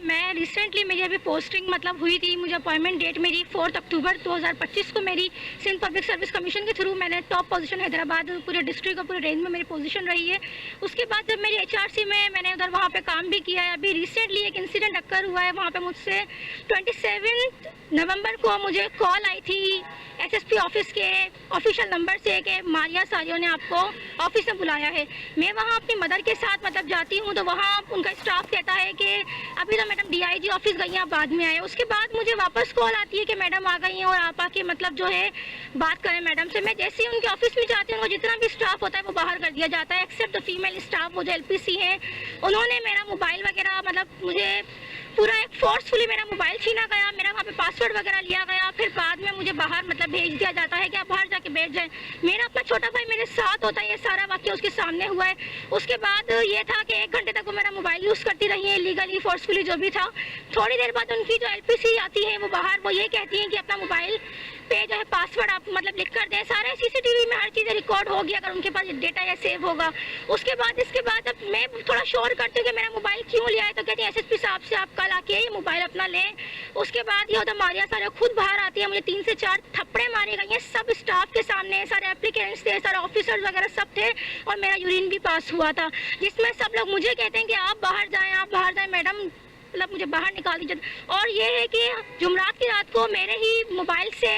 मैं रिसेंटली मेरी अभी पोस्टिंग मतलब हुई थी, मुझे अपॉइंटमेंट डेट मेरी 4 अक्टूबर 2025 को मेरी सिंध पब्लिक सर्विस कमीशन के थ्रू मैंने टॉप पोजीशन हैदराबाद पूरे डिस्ट्रिक्ट और पूरे रेंज में मेरी पोजीशन रही है। उसके बाद जब मेरी एचआरसी में मैंने उधर वहाँ पे काम भी किया है। अभी रिसेंटली एक इंसिडेंट अक्कर हुआ है वहाँ पे मुझसे 27 नवंबर को मुझे कॉल आई थी एसएसपी ऑफिस के ऑफिशियल नंबर से कि मारिया सारियों ने आपको ऑफिस में बुलाया है। मैं वहाँ अपनी मदर के साथ मतलब जाती हूँ तो वहाँ उनका स्टाफ कहता है कि अभी तो मैडम डीआईजी ऑफिस गई हैं, आप बाद में आए। उसके बाद मुझे वापस कॉल आती है कि मैडम आ गई हैं और आप आके मतलब जो है बात करें मैडम से। मैं जैसे ही उनके ऑफिस में जाती हूँ उनको जितना भी स्टाफ होता है वो बाहर कर दिया जाता है एक्सेप्ट द फीमेल स्टाफ, वो जो एलपीसी है। उन्होंने मेरा मोबाइल वगैरह मतलब मुझे पूरा एक फोर्सफुली मेरा मोबाइल छीना गया, मेरा वहाँ पे पासवर्ड वगैरह लिया गया। फिर बाद में मुझे बाहर मतलब भेज दिया जाता है कि आप बाहर जाके बैठ जाएं। मेरा अपना छोटा भाई मेरे साथ होता है, ये सारा वाकया उसके सामने हुआ है। उसके बाद ये था कि 1 घंटे तक वो मेरा मोबाइल यूज़ करती रही है लीगली फोर्सफुली जो भी था। थोड़ी देर बाद उनकी जो एलपीसी आती है वो बाहर वो ये कहती हैं कि अपना मोबाइल पे जो है पासवर्ड आप मतलब लिख कर दें। सारे सीसीटीवी में हर चीज़ रिकॉर्ड होगी अगर उनके पास डेटा या सेव होगा। इसके बाद अब मैं थोड़ा शोर करती हूँ कि मेरा मोबाइल क्यों लिया है तो कहती है एसएसपी साहब से आप कल आके ये मोबाइल अपना लें। उसके बाद ये होता मारिया सारे खुद बाहर आती है, मुझे 3 से 4 थप्पड़े मारे गए हैं सब स्टाफ के सामने। सारे एप्लीकेंट्स थे, सारे ऑफिसर्स वगैरह सब थे और मेरा यूरिन भी पास हुआ था जिसमें सब लोग मुझे कहते हैं कि आप बाहर जाएं मैडम, मतलब मुझे बाहर निकाल दीजिए। और ये है कि जुमरात की रात को मेरे ही मोबाइल से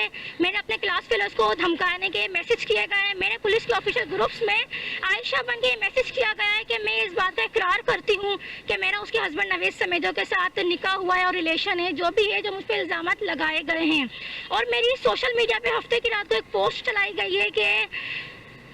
मैंने अपने क्लास फेलोज को धमकाने के मैसेज किए गए हैं। मेरे पुलिस के ऑफिशियल ग्रुप्स में आयशा बन के मैसेज किया गया है कि मैं इस बात का इकरार करती हूँ कि मेरा उसके हस्बैंड नवेद समेजो के साथ निकाह हुआ है और रिलेशन है जो भी है जो मुझ पर इल्ज़ाम लगाए गए हैं। और मेरी सोशल मीडिया पे हफ्ते की रात को एक पोस्ट चलाई गई है कि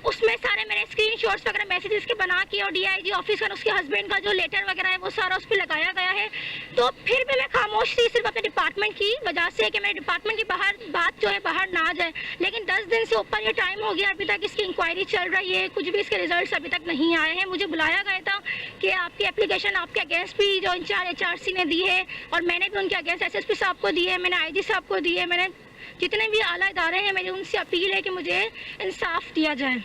उसमें सारे मेरे स्क्रीनशॉट्स वगैरह मैसेजेस के बना के और डीआईजी ऑफिस और उसके हस्बैंड का जो लेटर वगैरह है वो सारा उस पर लगाया गया है। तो फिर भी मैं खामोश थी सिर्फ अपने डिपार्टमेंट की वजह से कि मेरे डिपार्टमेंट की बाहर बात जो है बाहर ना जाए। लेकिन 10 दिन से ऊपर ये टाइम हो गया, अभी तक इसकी इंक्वायरी चल रही है, कुछ भी इसके रिजल्ट अभी तक नहीं आए हैं। मुझे बुलाया गया था कि आपकी एप्लीकेशन आपके अगेंस्ट भी जो इंचार्ज एचआरसी ने दी है और मैंने भी उनके अगेंस्ट एसएसपी साहब को दी है, मैंने आईजी साहब को दी है, मैंने जितने भी आला इदारे हैं मेरी उनसे अपील है कि मुझे इंसाफ दिया जाए।